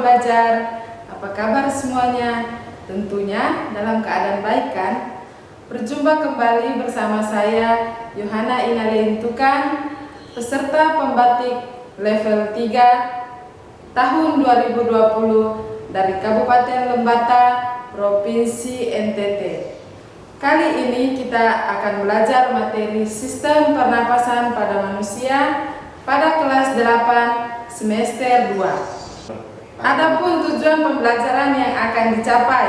belajar. Apa kabar semuanya? Tentunya dalam keadaan baik kan? Berjumpa kembali bersama saya Yohana Inalintukan, peserta pembatik level 3 tahun 2020 dari Kabupaten Lembata, Provinsi NTT. Kali ini kita akan belajar materi sistem pernapasan pada manusia pada kelas 8 semester 2. Adapun tujuan pembelajaran yang akan dicapai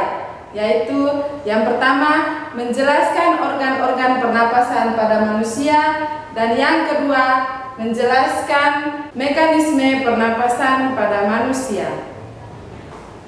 yaitu yang pertama menjelaskan organ-organ pernapasan pada manusia, dan yang kedua menjelaskan mekanisme pernapasan pada manusia.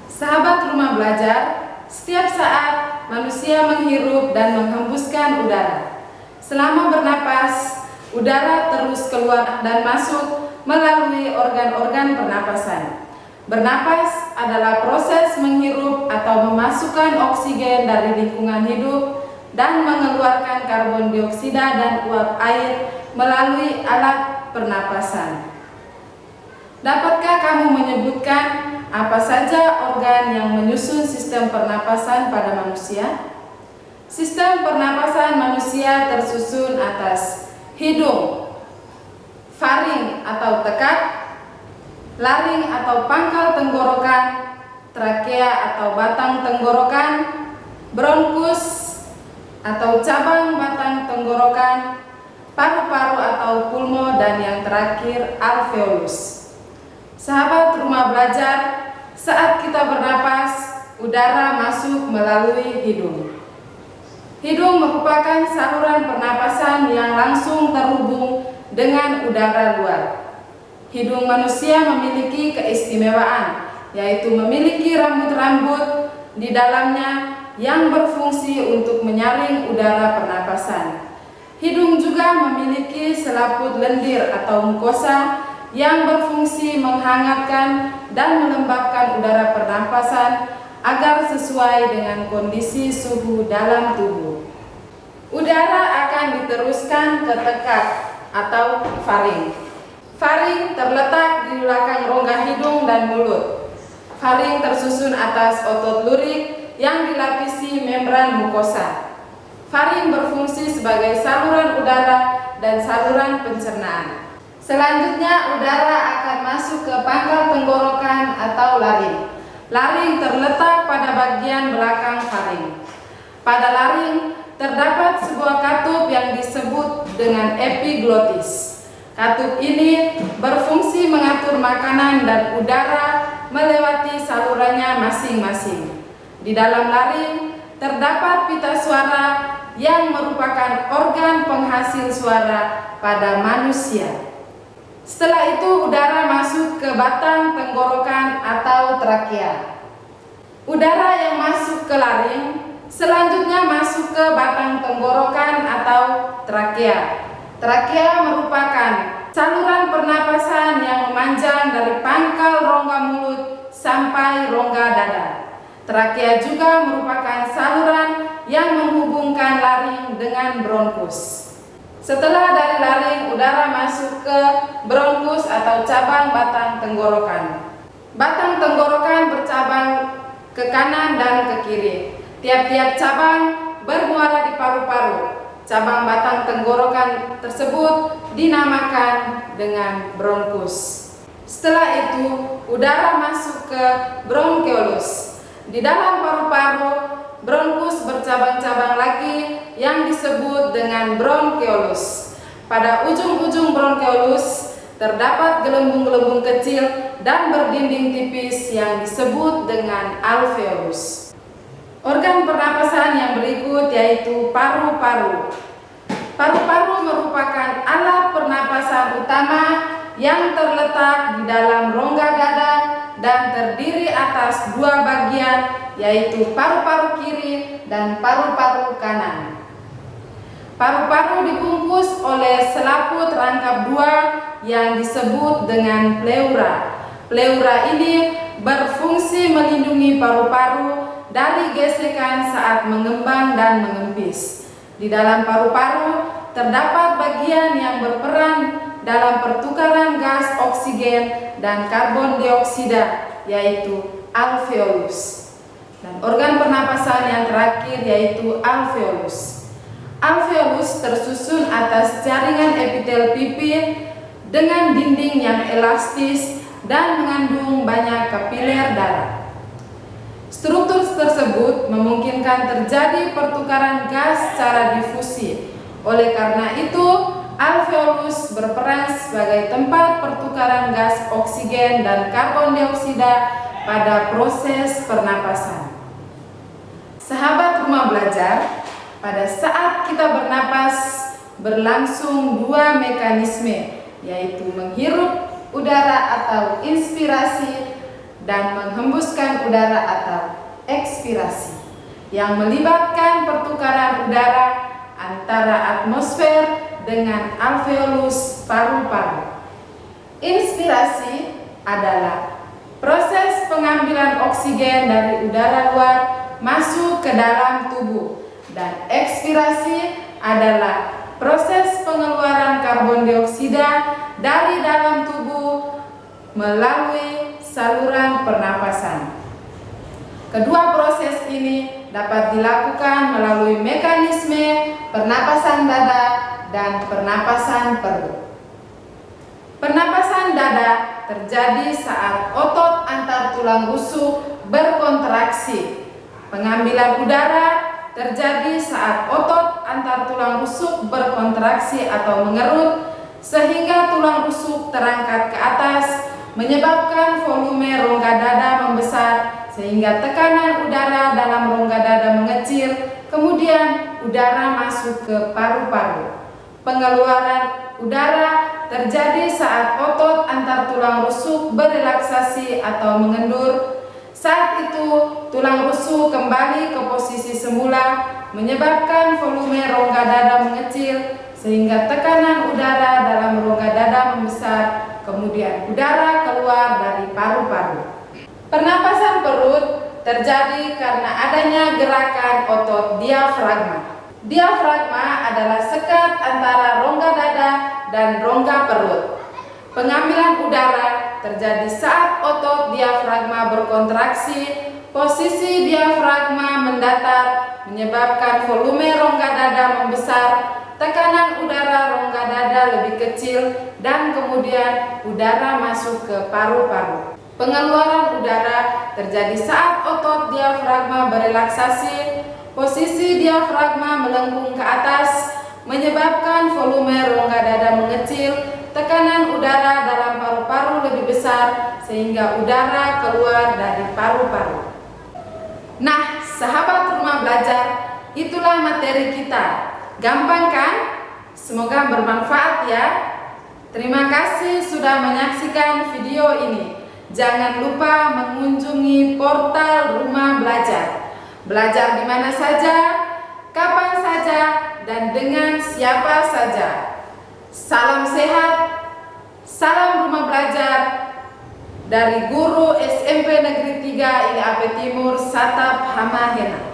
Sahabat rumah belajar, setiap saat manusia menghirup dan menghembuskan udara. Selama bernapas, udara terus keluar dan masuk melalui organ-organ pernapasan. Bernapas adalah proses menghirup atau memasukkan oksigen dari lingkungan hidup dan mengeluarkan karbon dioksida dan uap air melalui alat pernapasan. Dapatkah kamu menyebutkan apa saja organ yang menyusun sistem pernapasan pada manusia? Sistem pernapasan manusia tersusun atas hidung, faring atau tekak, laring atau pangkal tenggorokan, trakea atau batang tenggorokan, bronkus atau cabang batang tenggorokan, paru-paru atau pulmo, dan yang terakhir alveolus. Sahabat rumah belajar, saat kita bernapas, udara masuk melalui hidung. Hidung merupakan saluran pernapasan yang langsung terhubung dengan udara luar. Hidung manusia memiliki keistimewaan, yaitu memiliki rambut-rambut di dalamnya yang berfungsi untuk menyaring udara pernapasan. Hidung juga memiliki selaput lendir atau mukosa yang berfungsi menghangatkan dan melembabkan udara pernapasan agar sesuai dengan kondisi suhu dalam tubuh. Udara akan diteruskan ke tekak atau faring. Faring terletak di belakang rongga hidung dan mulut. Faring tersusun atas otot lurik yang dilapisi membran mukosa. Faring berfungsi sebagai saluran udara dan saluran pencernaan. Selanjutnya, udara akan masuk ke pangkal tenggorokan atau laring. Laring terletak pada bagian belakang faring. Pada laring terdapat sebuah katup yang disebut dengan epiglotis. Katup ini berfungsi mengatur makanan dan udara melewati salurannya masing-masing. Di dalam laring terdapat pita suara yang merupakan organ penghasil suara pada manusia. Setelah itu udara masuk ke batang tenggorokan atau trakea. Udara yang masuk ke laring selanjutnya masuk ke batang tenggorokan atau trakea. Trakea merupakan saluran pernapasan yang memanjang dari pangkal rongga mulut sampai rongga dada. Trakea juga merupakan saluran yang menghubungkan laring dengan bronkus. Setelah dari laring, udara masuk ke bronkus atau cabang batang tenggorokan. Batang tenggorokan bercabang ke kanan dan ke kiri. Tiap-tiap cabang bermuara di paru-paru. Cabang batang tenggorokan tersebut dinamakan dengan bronkus. Setelah itu, udara masuk ke bronkeolus. Di dalam paru-paru, bronkus bercabang-cabang lagi yang disebut dengan bronkeolus. Pada ujung-ujung bronkeolus terdapat gelembung-gelembung kecil dan berdinding tipis yang disebut dengan alveolus. Organ pernapasan yang berikut yaitu paru-paru. Paru-paru merupakan alat pernapasan utama yang terletak di dalam rongga dada dan terdiri atas dua bagian, yaitu paru-paru kiri dan paru-paru kanan. Paru-paru dibungkus oleh selaput rangkap dua yang disebut dengan pleura. Pleura ini berfungsi melindungi paru-paru dari gesekan saat mengembang dan mengempis. Di dalam paru-paru terdapat bagian yang berperan dalam pertukaran gas oksigen dan karbon dioksida yaitu alveolus. Dan organ pernapasan yang terakhir yaitu alveolus. Alveolus tersusun atas jaringan epitel pipi dengan dinding yang elastis dan mengandung banyak kapiler darah. Struktur tersebut memungkinkan terjadi pertukaran gas secara difusi. Oleh karena itu, alveolus berperan sebagai tempat pertukaran gas oksigen dan karbon dioksida pada proses pernapasan. Sahabat rumah belajar, pada saat kita bernapas berlangsung dua mekanisme, yaitu menghirup udara atau inspirasi dan menghembuskan udara atau ekspirasi, yang melibatkan pertukaran udara antara atmosfer dengan alveolus paru-paru. Inspirasi adalah proses pengambilan oksigen dari udara luar masuk ke dalam tubuh, dan ekspirasi adalah proses pengeluaran karbon dioksida dari dalam tubuh melalui saluran pernapasan. Kedua proses ini dapat dilakukan melalui mekanisme pernapasan dada dan pernapasan perut. Pernapasan dada terjadi saat otot antar tulang rusuk berkontraksi. Pengambilan udara terjadi saat otot antar tulang rusuk berkontraksi atau mengerut, sehingga tulang rusuk terangkat ke atas, menyebabkan volume rongga dada membesar, sehingga tekanan udara dalam rongga dada mengecil, kemudian udara masuk ke paru-paru. Pengeluaran udara terjadi saat otot antar tulang rusuk berelaksasi atau mengendur. Saat itu, tulang rusuk kembali ke posisi semula, menyebabkan volume rongga dada mengecil, sehingga tekanan udara dalam rongga dada membesar, kemudian udara keluar dari paru-paru. Pernapasan perut terjadi karena adanya gerakan otot diafragma. Diafragma adalah sekat antara rongga dada dan rongga perut. Pengambilan udara terjadi saat otot diafragma berkontraksi, posisi diafragma mendatar, menyebabkan volume rongga dada membesar, tekanan udara rongga dada lebih kecil, dan kemudian udara masuk ke paru-paru. Pengeluaran udara terjadi saat otot diafragma berelaksasi, posisi diafragma melengkung ke atas, menyebabkan volume rongga dada mengecil, tekanan udara dalam paru-paru lebih besar, sehingga udara keluar dari paru-paru. Nah, sahabat rumah belajar, itulah materi kita. Gampang kan? Semoga bermanfaat ya. Terima kasih sudah menyaksikan video ini. Jangan lupa mengunjungi portal Rumah Belajar. Belajar di mana saja, kapan saja, dan dengan siapa saja. Salam sehat, salam rumah belajar dari guru SMP Negeri 3 IAP Timur Satap Hamahena.